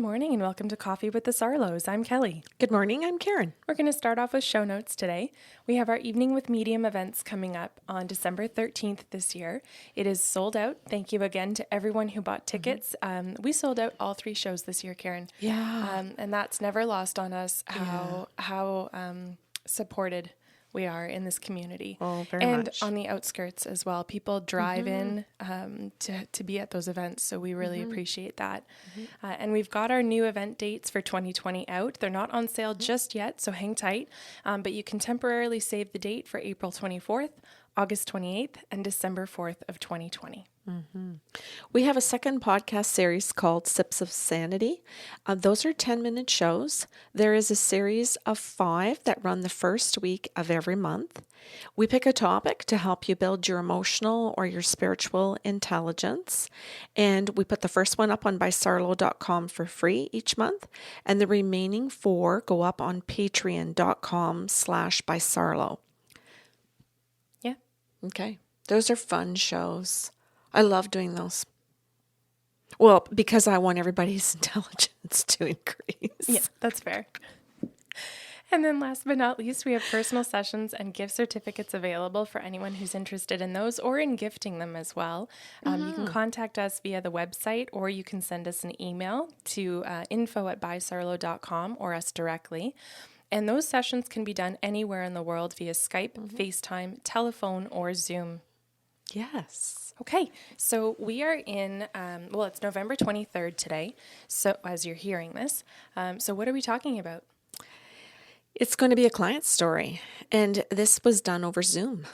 morning and welcome to Coffee with the Sarlos. I'm Kelly. Good morning, I'm Karen. We're going to start off with show notes today. We have our Evening with Medium events coming up on December 13th this year. It is sold out. Thank you again to everyone who bought tickets. We sold out all 3 shows this year, Karen. Yeah. And that's never lost on us how supported we are in this community. Oh, very and much. on the outskirts as well. People drive in to be at those events, so we really appreciate that. And we've got our new event dates for 2020 out. They're not on sale just yet, so hang tight. But you can temporarily save the date for April 24th, August 28th, and December 4th of 2020. We have a second podcast series called Sips of Sanity. Those are 10-minute shows. There is a series of 5 that run the first week of every month. We pick a topic to help you build your emotional or your spiritual intelligence. And we put the first one up on bysarlo.com for free each month. And the remaining 4 go up on patreon.com/bysarlo. Yeah. Okay. Those are fun shows. I love doing those. Well, because I want everybody's intelligence to increase. Yeah, that's fair. And then last but not least, we have personal sessions and gift certificates available for anyone who's interested in those or in gifting them as well. You can contact us via the website, or you can send us an email to info@bysarlo.com or us directly. And those sessions can be done anywhere in the world via Skype, FaceTime, telephone, or Zoom. Yes. Okay, so we are in, it's November 23rd today, so as you're hearing this. So what are we talking about? It's going to be a client story, and this was done over Zoom.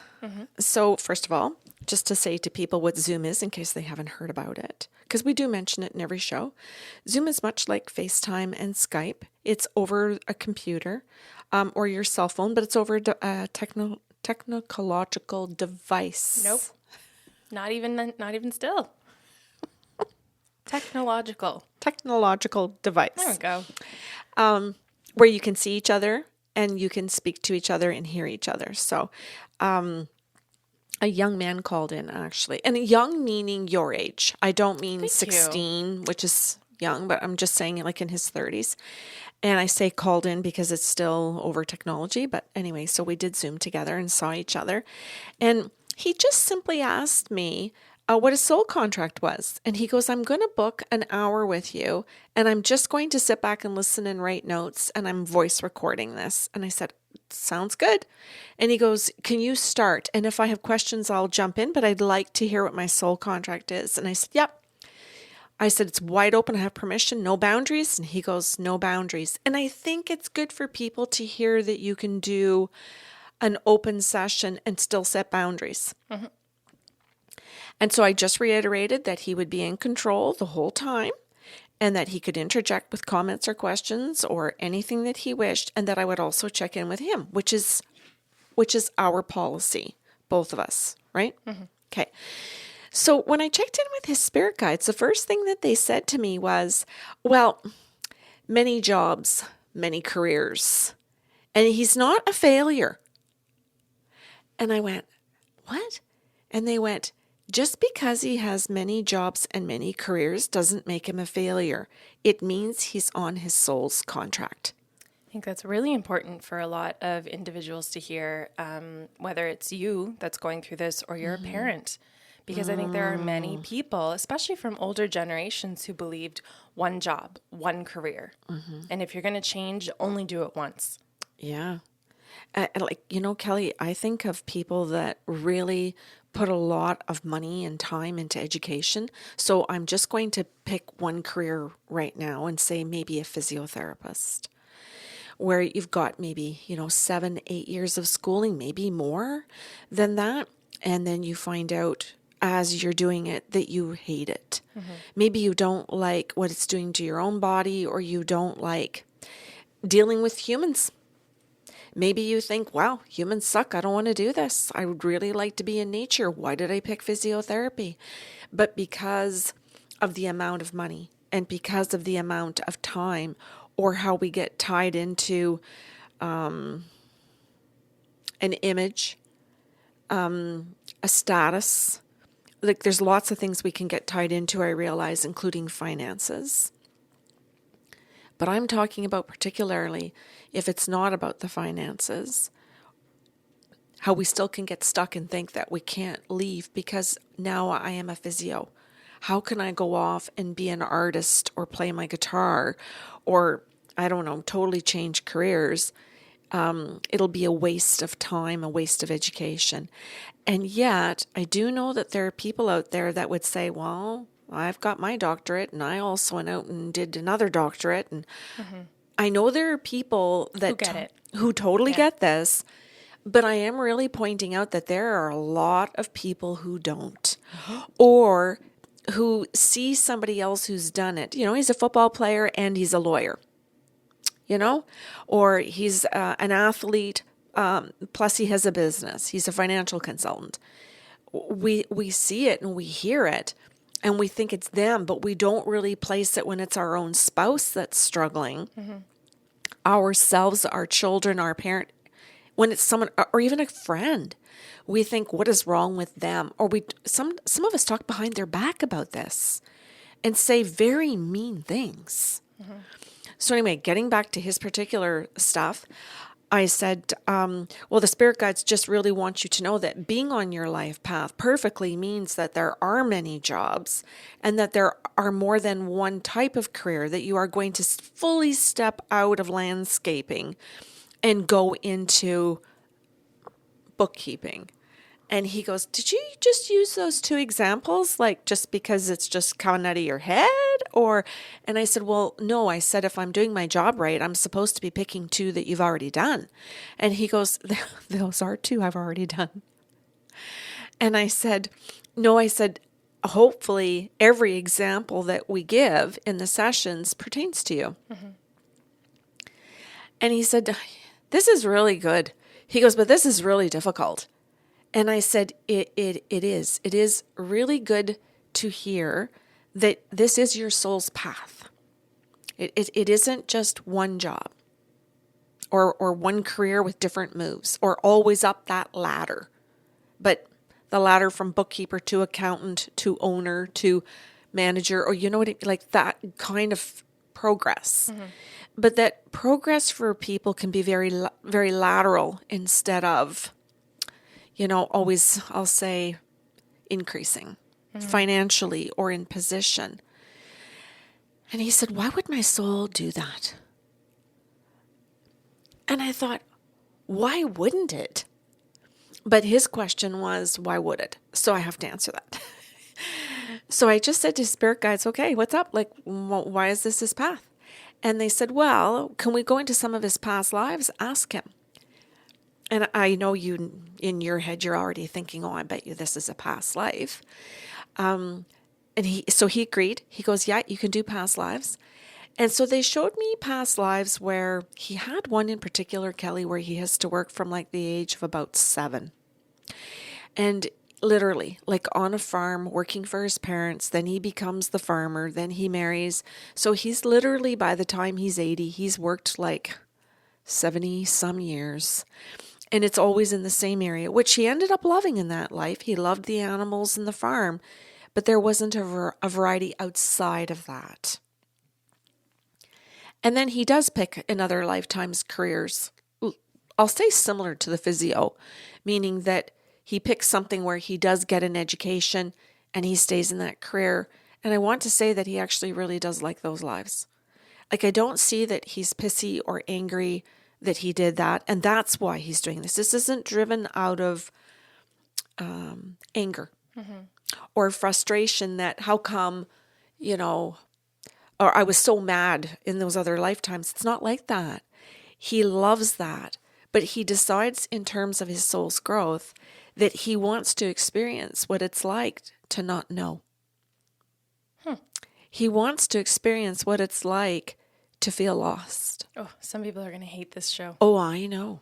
So first of all, just to say to people what Zoom is in case they haven't heard about it, because we do mention it in every show. Zoom is much like FaceTime and Skype. It's over a computer or your cell phone, but it's over a technological device. Nope. Not even still. Technological device. There we go. Where you can see each other and you can speak to each other and hear each other. So a young man called in, actually. And young meaning your age. I don't mean Thank 16, which is young, but I'm just saying like in his 30s. And I say called in because it's still over technology. But anyway, so we did Zoom together and saw each other. And he just simply asked me what his soul contract was. And he goes, I'm going to book an hour with you, and I'm just going to sit back and listen and write notes, and I'm voice recording this. And I said, sounds good. And he goes, can you start? And if I have questions, I'll jump in, but I'd like to hear what my soul contract is. And I said, yep. I said, it's wide open. I have permission, no boundaries. And he goes, no boundaries. And I think it's good for people to hear that you can do an open session and still set boundaries. And so I just reiterated that he would be in control the whole time and that he could interject with comments or questions or anything that he wished, and that I would also check in with him, which is our policy, both of us, right? Okay. So when I checked in with his spirit guides, the first thing that they said to me was, well, many jobs, many careers, and he's not a failure. And I went, what? And they went, just because he has many jobs and many careers doesn't make him a failure. It means he's on his soul's contract. I think that's really important for a lot of individuals to hear, whether it's you that's going through this or you're a parent. Because I think there are many people, especially from older generations, who believed one job, one career. And if you're going to change, only do it once. Yeah. Kelly, I think of people that really put a lot of money and time into education. So I'm just going to pick one career right now and say maybe a physiotherapist, where you've got maybe, 7-8 years of schooling, maybe more than that. And then you find out as you're doing it that you hate it. Maybe you don't like what it's doing to your own body, or you don't like dealing with humans. Maybe you think, wow, humans suck. I don't want to do this. I would really like to be in nature. Why did I pick physiotherapy? But because of the amount of money and because of the amount of time, or how we get tied into an image, a status, like there's lots of things we can get tied into, I realize, including finances. But I'm talking about particularly if it's not about the finances, how we still can get stuck and think that we can't leave because now I am a physio. How can I go off and be an artist or play my guitar or, I don't know, totally change careers? It'll be a waste of time, a waste of education. And yet, I do know that there are people out there that would say, well, I've got my doctorate and I also went out and did another doctorate. And I know there are people that Who get it. Who totally get this, but I am really pointing out that there are a lot of people who don't, or who see somebody else who's done it. You know, he's a football player and he's a lawyer, you know, or he's an athlete, plus he has a business. He's a financial consultant. We see it and we hear it and we think it's them, but we don't really place it when it's our own spouse that's struggling, ourselves, our children, our parent. When it's someone, or even a friend, we think, what is wrong with them? Or some of us talk behind their back about this and say very mean things. So anyway, getting back to his particular stuff, I said, well, the spirit guides just really want you to know that being on your life path perfectly means that there are many jobs and that there are more than one type of career, that you are going to fully step out of landscaping and go into bookkeeping. And he goes, did you just use those two examples, like just because it's just coming out of your head? Or, and I said, well, no, I said, if I'm doing my job right, I'm supposed to be picking two that you've already done. And he goes, those are two I've already done. And I said, no, I said, hopefully every example that we give in the sessions pertains to you. And he said, this is really good. He goes, but this is really difficult. And I said, it is. It is really good to hear that this is your soul's path. It isn't just one job or one career with different moves or always up that ladder, but the ladder from bookkeeper to accountant to owner to manager, or you know what, like that kind of progress. But that progress for people can be very, very lateral instead of, you know, always, I'll say, increasing financially or in position. And he said, why would my soul do that? And I thought, why wouldn't it? But his question was, why would it? So I have to answer that. So I just said to spirit guides, okay, what's up? Like, why is this his path? And they said, well, can we go into some of his past lives? Ask him. And I know you, in your head, you're already thinking, oh, I bet you this is a past life. And he agreed. He goes, yeah, you can do past lives. And so they showed me past lives where he had one in particular, Kelly, where he has to work from like the age of about 7. And literally, like on a farm, working for his parents, then he becomes the farmer, then he marries. So he's literally, by the time he's 80, he's worked like 70 some years. And it's always in the same area, which he ended up loving in that life. He loved the animals and the farm, but there wasn't a variety outside of that. And then he does pick in other lifetimes careers, I'll say similar to the physio, meaning that he picks something where he does get an education and he stays in that career. And I want to say that he actually really does like those lives. Like, I don't see that he's pissy or angry that he did that. And that's why he's doing this. This isn't driven out of anger or frustration that how come, you know, or I was so mad in those other lifetimes. It's not like that. He loves that. But he decides in terms of his soul's growth that he wants to experience what it's like to not know. He wants to experience what it's like to feel lost. Oh, some people are going to hate this show. Oh, I know.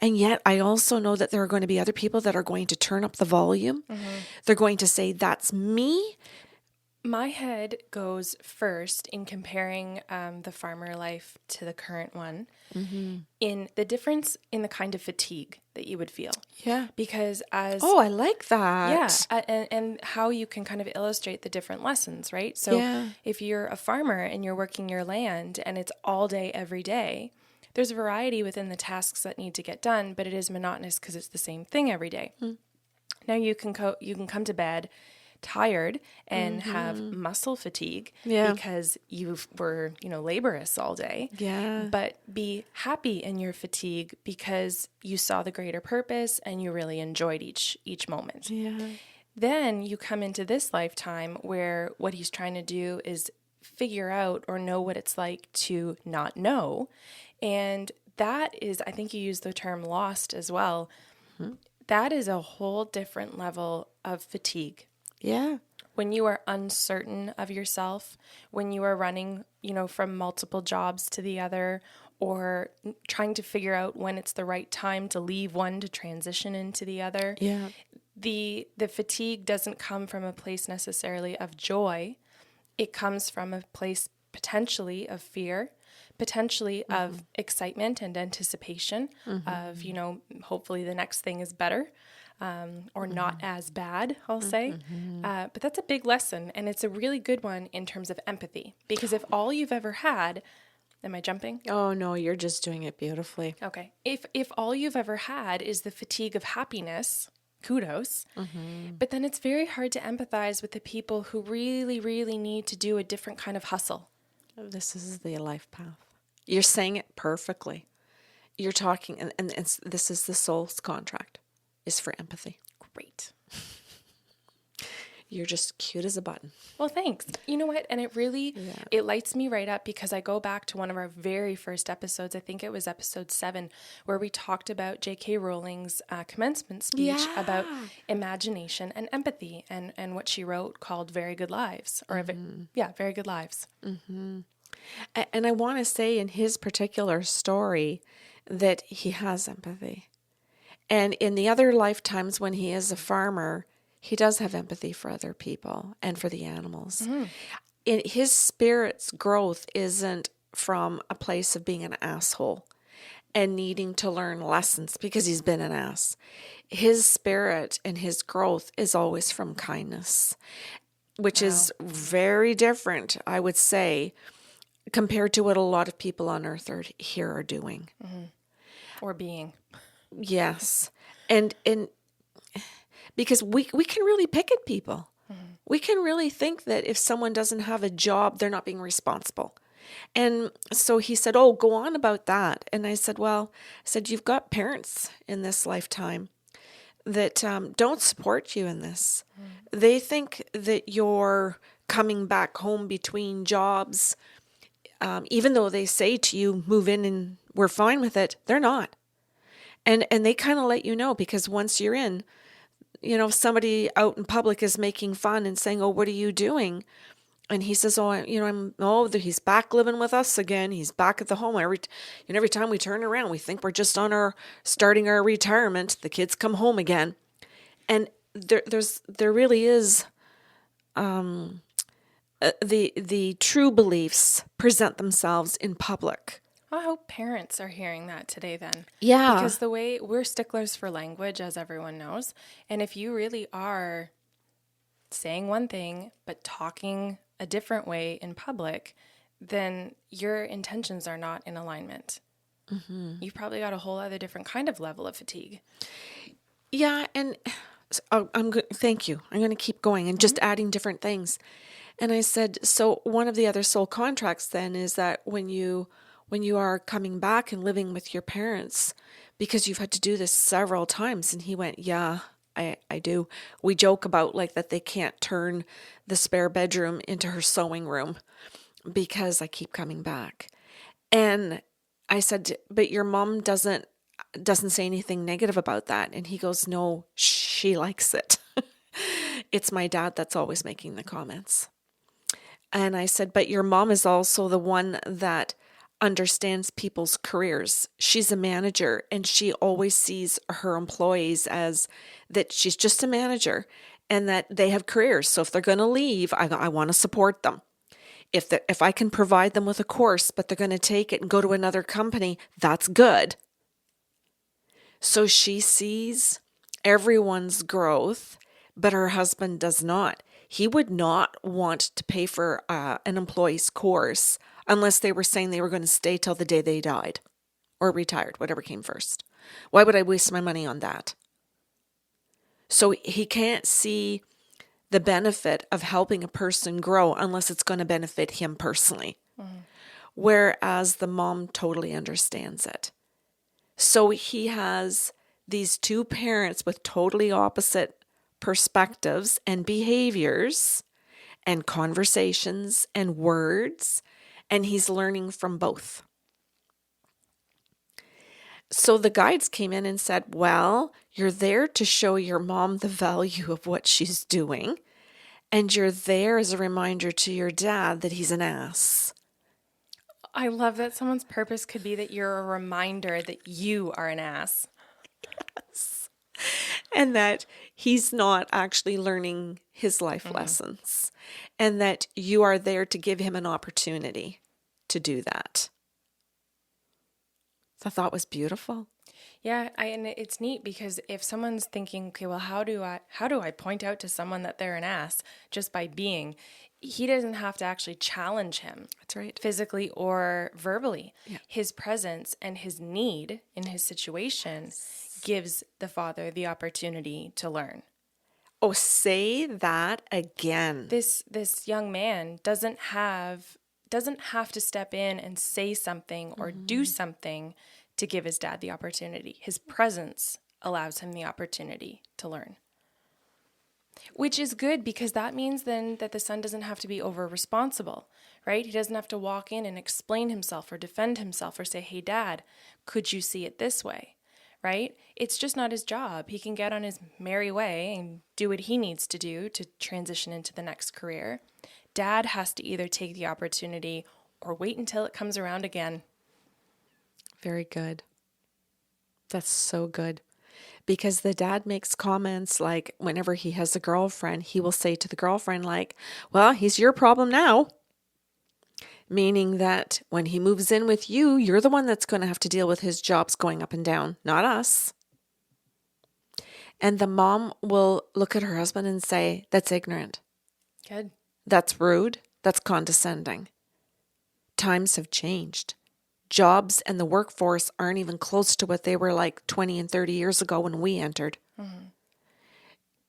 And yet I also know that there are going to be other people that are going to turn up the volume. They're going to say, that's me. My head goes first in comparing the farmer life to the current one in the difference in the kind of fatigue that you would feel. Yeah. Because as Oh, I like that. and how you can kind of illustrate the different lessons, right? So if you're a farmer and you're working your land and it's all day, every day, there's a variety within the tasks that need to get done, but it is monotonous because it's the same thing every day. Now you can come to bed tired and have muscle fatigue because you were, laborious all day. Yeah. But be happy in your fatigue because you saw the greater purpose and you really enjoyed each moment. Yeah. Then you come into this lifetime where what he's trying to do is figure out or know what it's like to not know. And that is, I think you used the term lost as well. That is a whole different level of fatigue. Yeah. When you are uncertain of yourself, when you are running, from multiple jobs to the other, or trying to figure out when it's the right time to leave one to transition into the other. Yeah. The fatigue doesn't come from a place necessarily of joy. It comes from a place potentially of fear, potentially of excitement and anticipation of, hopefully the next thing is better. Or not as bad, I'll say. But that's a big lesson, and it's a really good one in terms of empathy. Because if all you've ever had, am I jumping? Oh, no, you're just doing it beautifully. Okay. If all you've ever had is the fatigue of happiness, kudos. But then it's very hard to empathize with the people who really, really need to do a different kind of hustle. This is the life path. You're saying it perfectly. You're talking, and this is the soul's contract. Is for empathy. Great. You're just cute as a button. Well, thanks. You know what? And it really, it lights me right up because I go back to one of our very first episodes. I think it was episode 7, where we talked about J.K. Rowling's commencement speech about imagination and empathy and what she wrote called Very Good Lives. Or, Very Good Lives. And I want to say in his particular story that he has empathy. And in the other lifetimes when he is a farmer, he does have empathy for other people and for the animals. In his spirit's growth isn't from a place of being an asshole and needing to learn lessons because he's been an ass. His spirit and his growth is always from kindness, which is very different, I would say, compared to what a lot of people on earth here are doing. Or being. Yes. And because we can really pick at people. We can really think that if someone doesn't have a job, they're not being responsible. And so he said, oh, go on about that. And I said, you've got parents in this lifetime that don't support you in this. They think that you're coming back home between jobs, even though they say to you, move in and we're fine with it, they're not. And they kind of let you know, because once you're in, if somebody out in public is making fun and saying, oh, what are you doing? And he says, he's back living with us again. He's back at the home. Every time we turn around, we think we're just starting our retirement. The kids come home again. And there really is, the true beliefs present themselves in public. I hope parents are hearing that today then. Yeah. Because the way we're sticklers for language, as everyone knows. And if you really are saying one thing, but talking a different way in public, then your intentions are not in alignment. You've probably got a whole other different kind of level of fatigue. Yeah. And thank you. I'm going to keep going and just adding different things. And I said, so one of the other soul contracts then is that when you are coming back and living with your parents, because you've had to do this several times. And he went, yeah, I do. We joke about that they can't turn the spare bedroom into her sewing room because I keep coming back. And I said, but your mom doesn't say anything negative about that. And he goes, no, she likes it. It's my dad that's always making the comments. And I said, but your mom is also the one that understands people's careers. She's a manager and she always sees her employees as that she's just a manager. and that they have careers. So if they're going to leave, I want to support them. If I can provide them with a course, but they're going to take it and go to another company, that's good. So she sees everyone's growth, but her husband does not. He would not want to pay for an employee's course unless they were saying they were going to stay till the day they died or retired, whatever came first. Why would I waste my money on that? So he can't see the benefit of helping a person grow unless it's going to benefit him personally. Whereas the mom totally understands it. So he has these two parents with totally opposite perspectives and behaviors and conversations and words, and he's learning from both. So the guides came in and said, well, you're there to show your mom the value of what she's doing, and you're there as a reminder to your dad that he's an ass. I love that someone's purpose could be that you're a reminder that you are an ass. Yes. And that he's not actually learning his life lessons, and that you are there to give him an opportunity to do that. I thought was beautiful. Yeah, and it's neat because if someone's thinking, okay, well, how do I point out to someone that they're an ass just by being? He doesn't have to actually challenge him. That's right. Physically or verbally. Yeah. His presence and his need in his situation gives the father the opportunity to learn. Oh, say that again. This young man doesn't have to step in and say something or do something to give his dad the opportunity. His presence allows him the opportunity to learn. Which is good because that means then that the son doesn't have to be over responsible, right? He doesn't have to walk in and explain himself or defend himself or say, hey, Dad, could you see it this way, right? It's just not his job. He can get on his merry way and do what he needs to do to transition into the next career. Dad has to either take the opportunity or wait until it comes around again. Very good. That's so good. Because the dad makes comments like whenever he has a girlfriend, he will say to the girlfriend like, well, he's your problem now. Meaning that when he moves in with you, you're the one that's going to have to deal with his jobs going up and down, not us. And the mom will look at her husband and say, that's ignorant. Good. That's rude. That's condescending. Times have changed. Jobs and the workforce aren't even close to what they were like 20 and 30 years ago when we entered.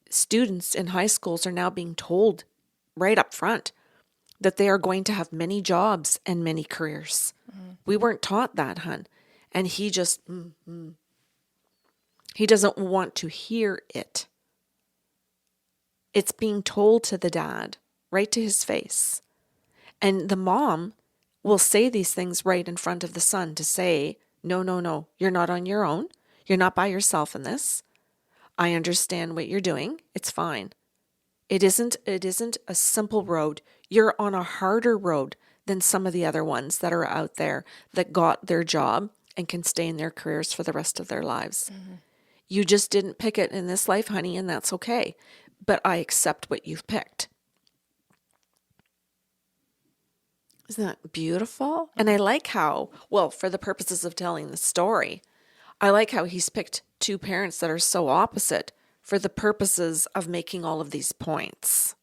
Students in high schools are now being told right up front that they are going to have many jobs and many careers. We weren't taught that, hun. And he just, he doesn't want to hear it. It's being told to the dad, right to his face. And the mom will say these things right in front of the son to say, no, you're not on your own. You're not by yourself in this. I understand what you're doing. It's fine. It isn't a simple road. You're on a harder road than some of the other ones that are out there that got their job and can stay in their careers for the rest of their lives. You just didn't pick it in this life, honey, and that's okay. But I accept what you've picked. Isn't that beautiful? And I like how, well, for the purposes of telling the story, I like how he's picked two parents that are so opposite for the purposes of making all of these points,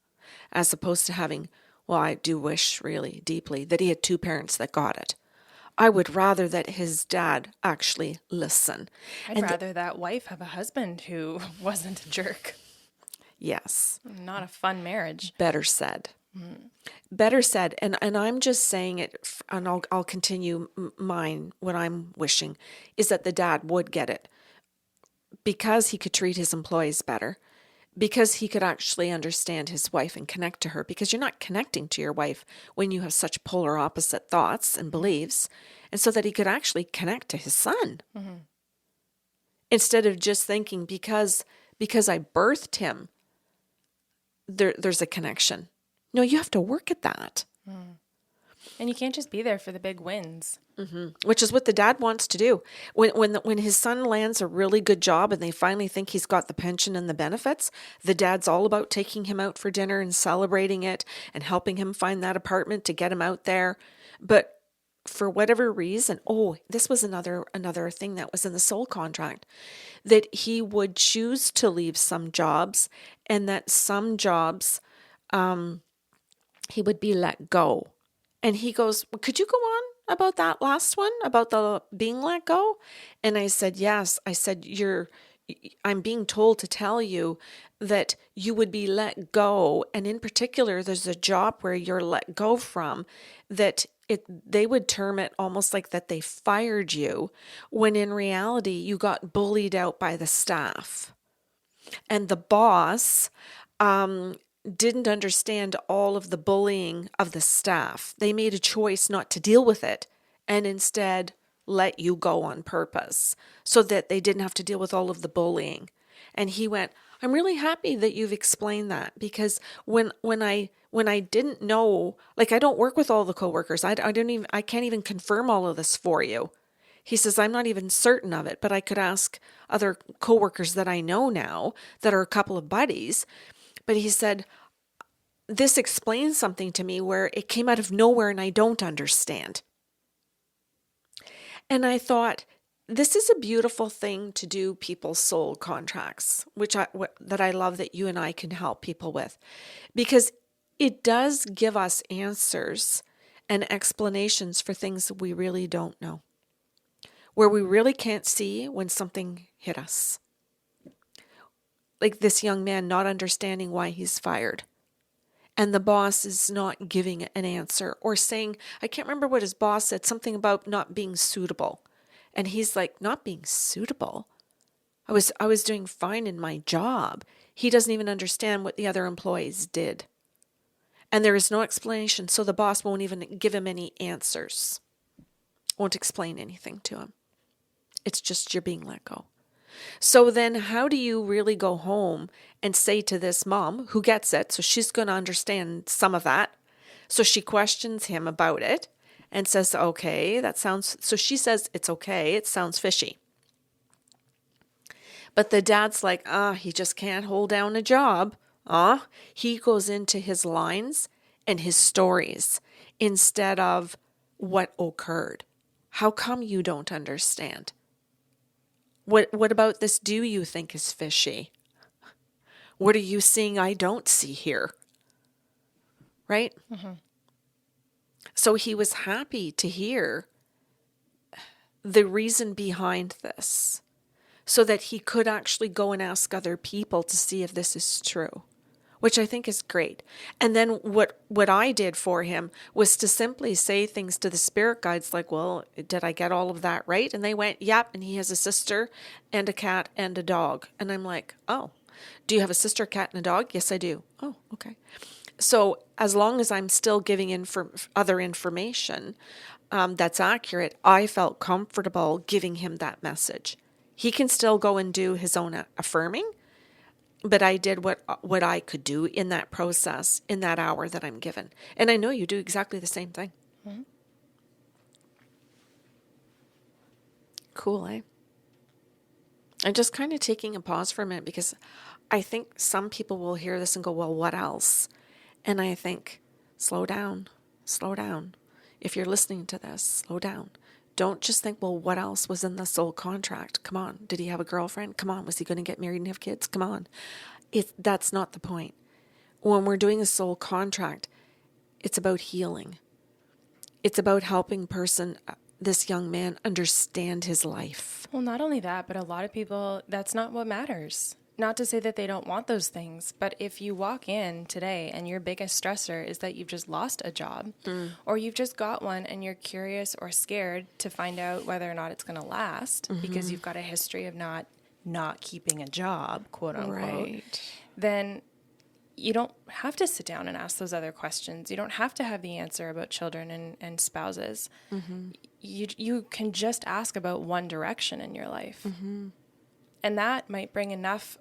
as opposed to having, well, I do wish really deeply that he had two parents that got it. I would rather that his dad actually listen. I'd rather that wife have a husband who wasn't a jerk. Yes. Not a fun marriage. Better said. Better said. And I'm just saying it, and I'll continue mine, what I'm wishing, is that the dad would get it. Because he could treat his employees better. Because he could actually understand his wife and connect to her. Because you're not connecting to your wife when you have such polar opposite thoughts and beliefs. And so that he could actually connect to his son. Instead of just thinking, because I birthed him, there's a connection. No, you have to work at that. And you can't just be there for the big wins. Which is what the dad wants to do. When his son lands a really good job and they finally think he's got the pension and the benefits, the dad's all about taking him out for dinner and celebrating it and helping him find that apartment to get him out there. But for whatever reason, this was another thing that was in the soul contract, that he would choose to leave some jobs, and that some jobs he would be let go. And he goes, well, could you go on about that last one, about the being let go? And I said, yes. I said, I'm being told to tell you that you would be let go. And in particular, there's a job where you're let go from that they would term it almost like that they fired you, when in reality, you got bullied out by the staff. And the boss, didn't understand all of the bullying of the staff. They made a choice not to deal with it and instead let you go on purpose so that they didn't have to deal with all of the bullying. And he went, I'm really happy that you've explained that, because when I didn't know, like, I don't work with all the coworkers. I can't even confirm all of this for you. He says, I'm not even certain of it, but I could ask other coworkers that I know now that are a couple of buddies. But he said, this explains something to me where it came out of nowhere and I don't understand. And I thought, this is a beautiful thing to do people's soul contracts, that I love that you and I can help people with, because it does give us answers and explanations for things that we really don't know, where we really can't see when something hit us. Like this young man not understanding why he's fired. And the boss is not giving an answer, or saying, I can't remember what his boss said, something about not being suitable. And he's like, not being suitable? I was doing fine in my job. He doesn't even understand what the other employees did. And there is no explanation, so the boss won't even give him any answers. Won't explain anything to him. It's just you're being let go. So then how do you really go home and say to this mom who gets it, so she's going to understand some of that. So she questions him about it and says, okay, so she says, it's okay, it sounds fishy. But the dad's like, he just can't hold down a job. He goes into his lines and his stories instead of what occurred. How come you don't understand? What about this do you think is fishy? What are you seeing I don't see here? Right? Mm-hmm. So he was happy to hear the reason behind this, so that he could actually go and ask other people to see if this is true, which I think is great. And then what I did for him was to simply say things to the spirit guides like, well, did I get all of that right? And they went, yep. And he has a sister and a cat and a dog. And I'm like, oh, do you have a sister, cat, and a dog? Yes, I do. Oh, okay. So as long as I'm still giving other information that's accurate, I felt comfortable giving him that message. He can still go and do his own affirming, but I did what I could do in that process, in that hour that I'm given. And I know you do exactly the same thing. Mm-hmm. Cool, eh? I'm just kind of taking a pause for a minute, because I think some people will hear this and go, well, what else? And I think, slow down. If you're listening to this, slow down. Don't just think, well, what else was in the soul contract? Come on. Did he have a girlfriend? Come on. Was he going to get married and have kids? Come on. That's not the point. When we're doing a soul contract, it's about healing. It's about helping this young man, understand his life. Well, not only that, but a lot of people, that's not what matters. Not to say that they don't want those things, but if you walk in today and your biggest stressor is that you've just lost a job, or you've just got one and you're curious or scared to find out whether or not it's going to last, because you've got a history of not keeping a job, quote unquote, right, then you don't have to sit down and ask those other questions. You don't have to have the answer about children and spouses. Mm-hmm. You can just ask about one direction in your life. Mm-hmm. And that might bring enough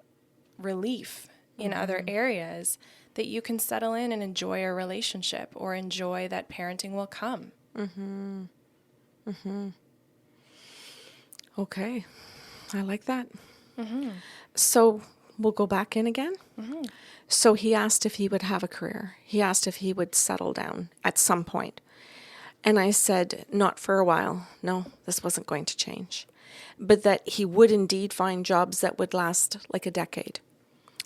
relief in other areas that you can settle in and enjoy a relationship or enjoy that parenting will come. Okay. I like that. So we'll go back in again. So he asked if he would have a career. He asked if he would settle down at some point. And I said, not for a while. No, this wasn't going to change. But that he would indeed find jobs that would last like a decade,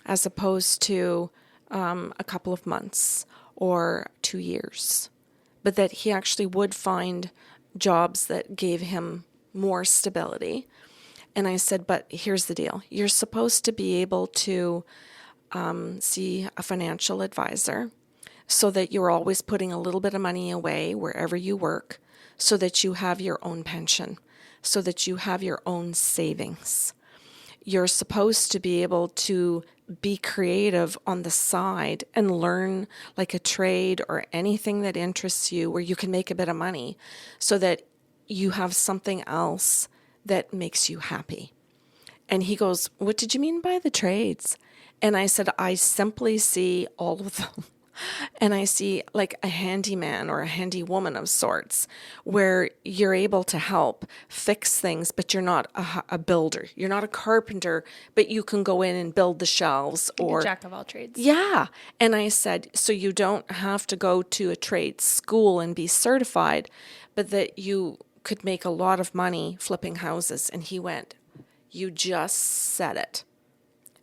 as opposed to a couple of months or 2 years. But that he actually would find jobs that gave him more stability. And I said, but here's the deal. You're supposed to be able to see a financial advisor so that you're always putting a little bit of money away wherever you work, so that you have your own pension, so that you have your own savings. You're supposed to be able to be creative on the side and learn like a trade or anything that interests you where you can make a bit of money so that you have something else that makes you happy. And he goes, what did you mean by the trades? And I said, I simply see all of them. And I see like a handyman or a handy woman of sorts where you're able to help fix things, but you're not a builder. You're not a carpenter, but you can go in and build the shelves or a jack of all trades. Yeah. And I said, so you don't have to go to a trade school and be certified, but that you could make a lot of money flipping houses. And he went, you just said it.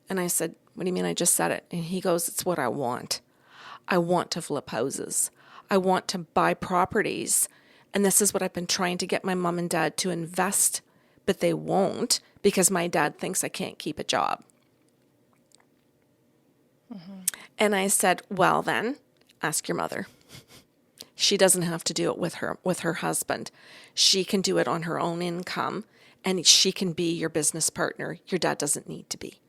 And I said, what do you mean I just said it? And he goes, it's what I want. I want to flip houses. I want to buy properties. And this is what I've been trying to get my mom and dad to invest, but they won't because my dad thinks I can't keep a job. And I said, well then, ask your mother. She doesn't have to do it with her husband. She can do it on her own income, and she can be your business partner. Your dad doesn't need to be.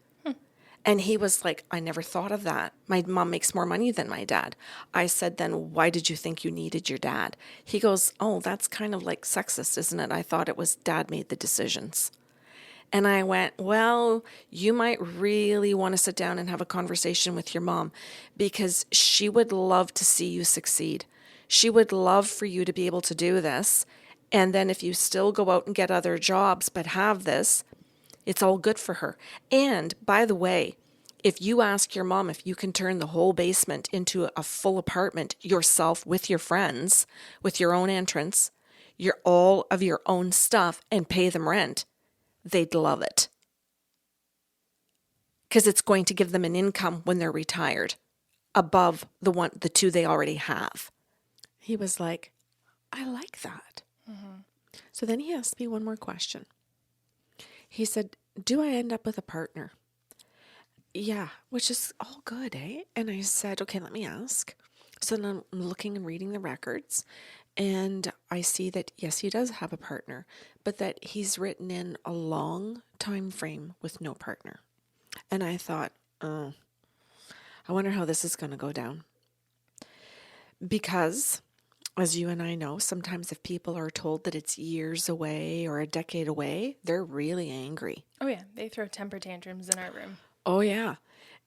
And he was like, I never thought of that. My mom makes more money than my dad. I said, then why did you think you needed your dad? He goes, oh, that's kind of like sexist, isn't it? I thought it was dad made the decisions. And I went, well, you might really want to sit down and have a conversation with your mom because she would love to see you succeed. She would love for you to be able to do this. And then if you still go out and get other jobs but have this, it's all good for her. And by the way, if you ask your mom if you can turn the whole basement into a full apartment yourself with your friends, with your own entrance, all of your own stuff and pay them rent, they'd love it. Because it's going to give them an income when they're retired above the two they already have. He was like, I like that. So then he asked me one more question. He said, do I end up with a partner? Yeah, which is all good, eh? And I said, okay, let me ask. So then I'm looking and reading the records, and I see that, yes, he does have a partner, but that he's written in a long time frame with no partner. And I thought, oh, I wonder how this is going to go down. Because, as you and I know, sometimes if people are told that it's years away or a decade away, they're really angry. Oh, yeah. They throw temper tantrums in our room. Oh, yeah.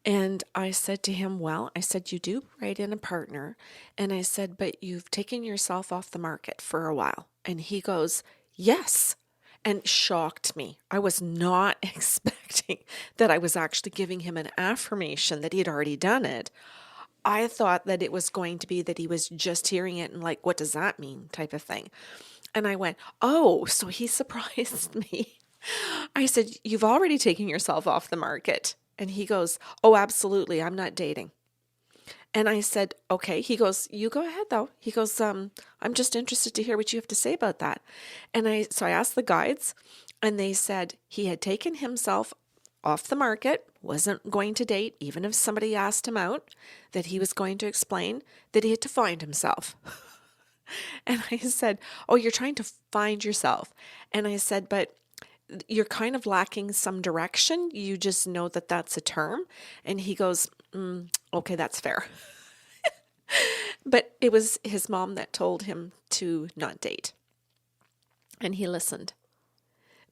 And I said to him, well, I said, you do write in a partner. And I said, but you've taken yourself off the market for a while. And he goes, yes. And shocked me. I was not expecting that I was actually giving him an affirmation that he'd already done it. I thought that it was going to be that he was just hearing it and like, what does that mean type of thing. And I went, oh, so he surprised me. I said, you've already taken yourself off the market. And he goes, oh, absolutely. I'm not dating. And I said, okay. He goes, you go ahead though. He goes, I'm just interested to hear what you have to say about that. And so I asked the guides, and they said he had taken himself off the market, wasn't going to date, even if somebody asked him out, that he was going to explain that he had to find himself. And I said, oh, you're trying to find yourself. And I said, but you're kind of lacking some direction. You just know that that's a term. And he goes, okay, that's fair. But it was his mom that told him to not date. And he listened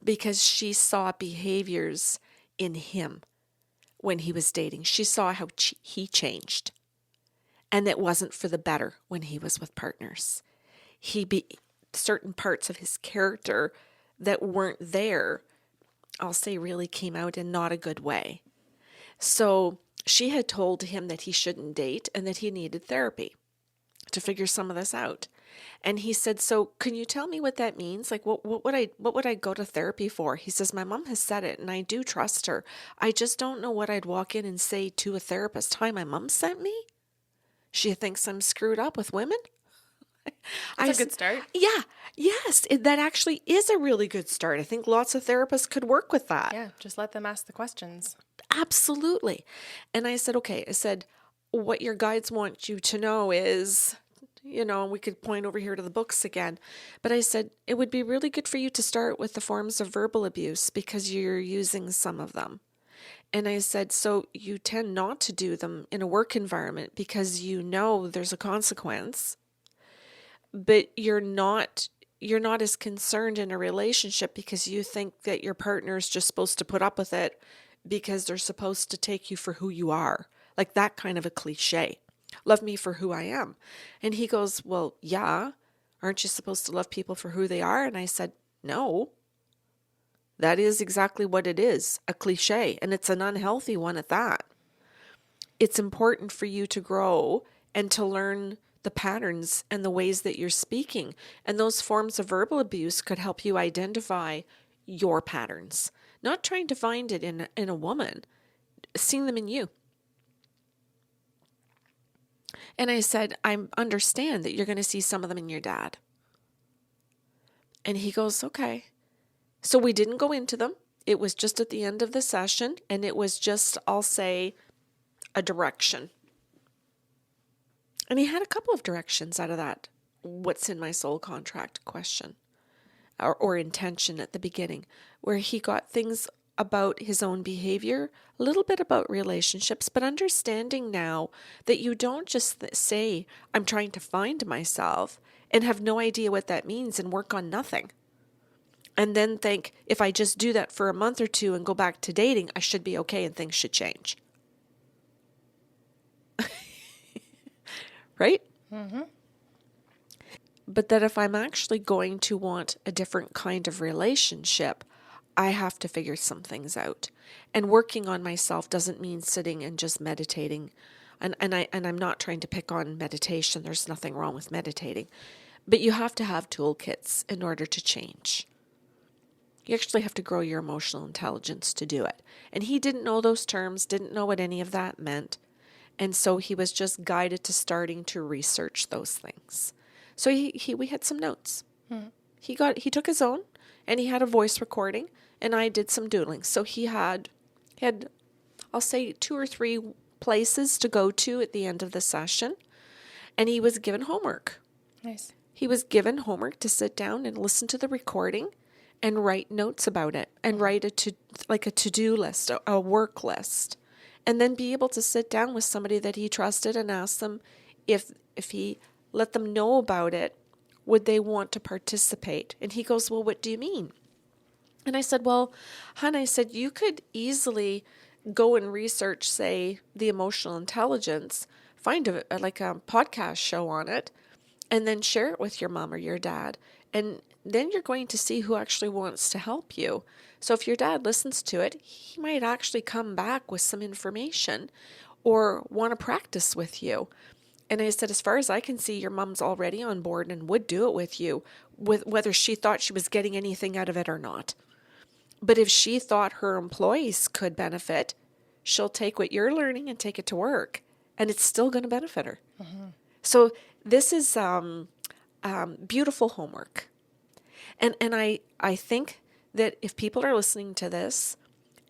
because she saw behaviors in him when he was dating. She saw how he changed. And it wasn't for the better when he was with partners. Certain parts of his character that weren't there, I'll say, really came out in not a good way. So she had told him that he shouldn't date and that he needed therapy to figure some of this out. And he said, so can you tell me what that means? Like, what would I go to therapy for? He says, my mom has said it and I do trust her. I just don't know what I'd walk in and say to a therapist. Hi, my mom sent me. She thinks I'm screwed up with women. That's a good start. Yeah. Yes. That actually is a really good start. I think lots of therapists could work with that. Yeah. Just let them ask the questions. Absolutely. And I said, okay, I said, what your guides want you to know is, we could point over here to the books again. But I said, it would be really good for you to start with the forms of verbal abuse because you're using some of them. And I said, so you tend not to do them in a work environment because there's a consequence, but you're not as concerned in a relationship because you think that your partner is just supposed to put up with it because they're supposed to take you for who you are. Like that kind of a cliche. Love me for who I am. And he goes, well, yeah, aren't you supposed to love people for who they are? And I said, no. That is exactly what it is, a cliche, and it's an unhealthy one at that. It's important for you to grow and to learn the patterns and the ways that you're speaking. And those forms of verbal abuse could help you identify your patterns, not trying to find it in a woman, seeing them in you. And I said, I understand that you're going to see some of them in your dad. And he goes, okay. So we didn't go into them. It was just at the end of the session, and it was just, I'll say, a direction. And he had a couple of directions out of that. What's in my soul contract question or intention at the beginning, where he got things about his own behavior, a little bit about relationships, but understanding now that you don't just say, I'm trying to find myself and have no idea what that means and work on nothing. And then think, if I just do that for a month or two and go back to dating, I should be okay and things should change. Right? Mm-hmm. But that if I'm actually going to want a different kind of relationship, I have to figure some things out. And working on myself doesn't mean sitting and just meditating. And I'm not trying to pick on meditation. There's nothing wrong with meditating. But you have to have toolkits in order to change. You actually have to grow your emotional intelligence to do it. And he didn't know those terms, didn't know what any of that meant. And so he was just guided to starting to research those things. So we had some notes. He took his own and he had a voice recording and I did some doodling. So he had I'll say 2 or 3 places to go to at the end of the session. And he was given homework. Nice. He was given homework to sit down and listen to the recording and write notes about it and write a to-do list, a work list, and then be able to sit down with somebody that he trusted and ask them if he let them know about it, would they want to participate? And he goes, well, what do you mean? And I said, well, hon, I said, you could easily go and research, say, the emotional intelligence, find a podcast show on it, and then share it with your mom or your dad. And then you're going to see who actually wants to help you. So if your dad listens to it, he might actually come back with some information or want to practice with you. And I said, as far as I can see, your mom's already on board and would do it with you, with whether she thought she was getting anything out of it or not. But if she thought her employees could benefit, she'll take what you're learning and take it to work, and it's still going to benefit her. Mm-hmm. So this is beautiful homework. And I think that if people are listening to this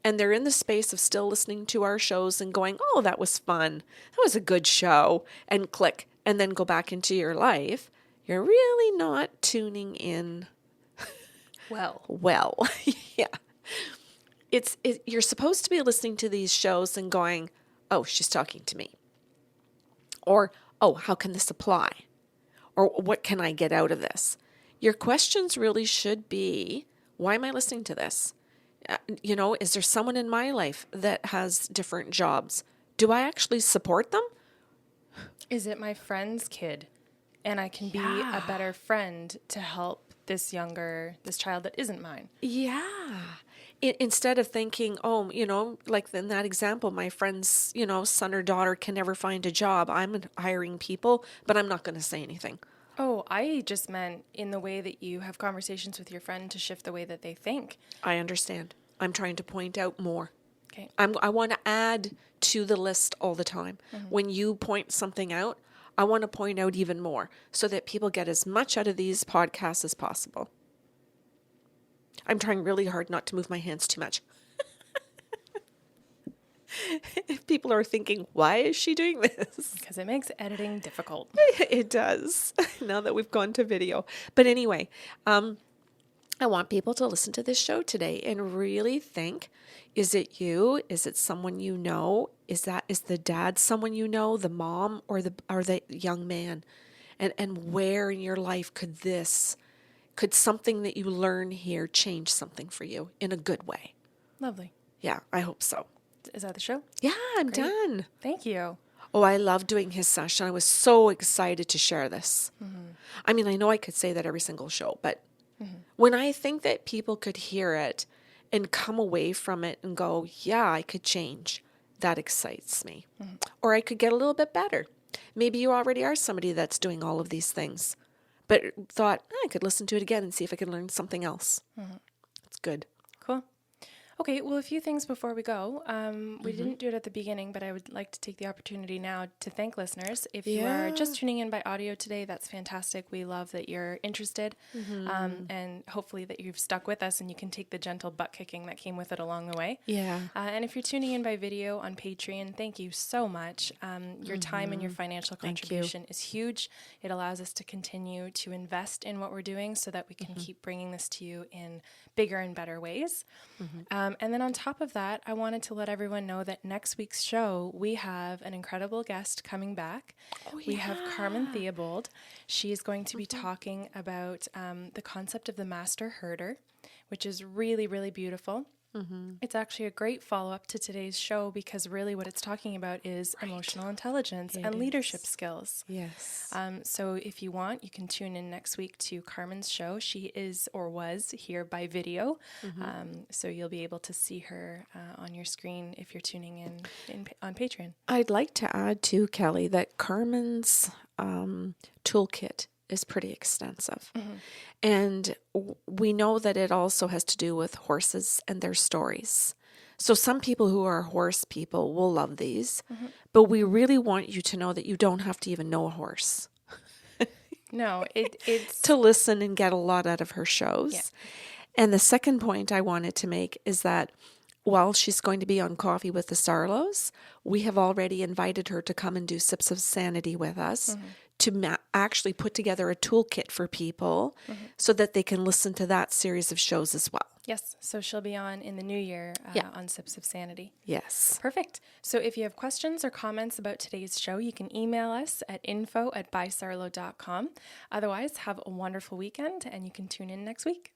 and they're in the space of still listening to our shows and going, oh, that was fun, that was a good show, and click, and then go back into your life, you're really not tuning in well. Yeah. You're supposed to be listening to these shows and going, oh, she's talking to me. Or, oh, how can this apply? Or what can I get out of this? Your questions really should be, why am I listening to this? Is there someone in my life that has different jobs? Do I actually support them? Is it my friend's kid? And I can be a Yeah. better friend to help this child that isn't mine. Yeah. Instead of thinking, oh, like in that example, my friend's, son or daughter can never find a job. I'm hiring people, but I'm not going to say anything. Oh, I just meant in the way that you have conversations with your friend to shift the way that they think. I understand. I'm trying to point out more. Okay. I want to add to the list all the time. When you point something out, I want to point out even more so that people get as much out of these podcasts as possible. I'm trying really hard not to move my hands too much. People are thinking, why is she doing this? Because it makes editing difficult. It does, now that we've gone to video. But anyway, I want people to listen to this show today and really think, is it you? Is it someone you know? Is the dad someone you know, the mom or the young man? And where in your life could something that you learn here change something for you in a good way? Lovely. Yeah, I hope so. Is that the show? Yeah, I'm done. Thank you. Oh, I love doing his session. I was so excited to share this. I mean, I know I could say that every single show, but when I think that people could hear it and come away from it and go, yeah, I could change, that excites me. Or I could get a little bit better. Maybe you already are somebody that's doing all of these things, but thought, I could listen to it again and see if I could learn something else. It's good. Cool. Okay, well, a few things before we go. We didn't do it at the beginning, but I would like to take the opportunity now to thank listeners. If you are just tuning in by audio today, that's fantastic. We love that you're interested, and hopefully that you've stuck with us and you can take the gentle butt kicking that came with it along the way. Yeah. And if you're tuning in by video on Patreon, thank you so much. Your time and your financial contribution is huge. It allows us to continue to invest in what we're doing so that we can keep bringing this to you in bigger and better ways. And then on top of that, I wanted to let everyone know that next week's show, we have an incredible guest coming back. We have Carmen Theobald. She is going to be talking about the concept of the master herder, which is really, really beautiful. It's actually a great follow-up to today's show because really what it's talking about is emotional intelligence and leadership skills. Yes. So if you want, you can tune in next week to Carmen's show. She is or was here by video. So you'll be able to see her on your screen if you're tuning in on Patreon. I'd like to add too, Kelly, that Carmen's toolkit is pretty extensive. And we know that it also has to do with horses and their stories. So some people who are horse people will love these, but we really want you to know that you don't have to even know a horse. No, it's to listen and get a lot out of her shows. Yeah. And the second point I wanted to make is that while she's going to be on Coffee with the Sarlos, we have already invited her to come and do Sips of Sanity with us to actually put together a toolkit for people so that they can listen to that series of shows as well. Yes, so she'll be on in the new year on Sips of Sanity. Yes. Perfect. So if you have questions or comments about today's show, you can email us at info@bysarlo.com. Otherwise, have a wonderful weekend and you can tune in next week.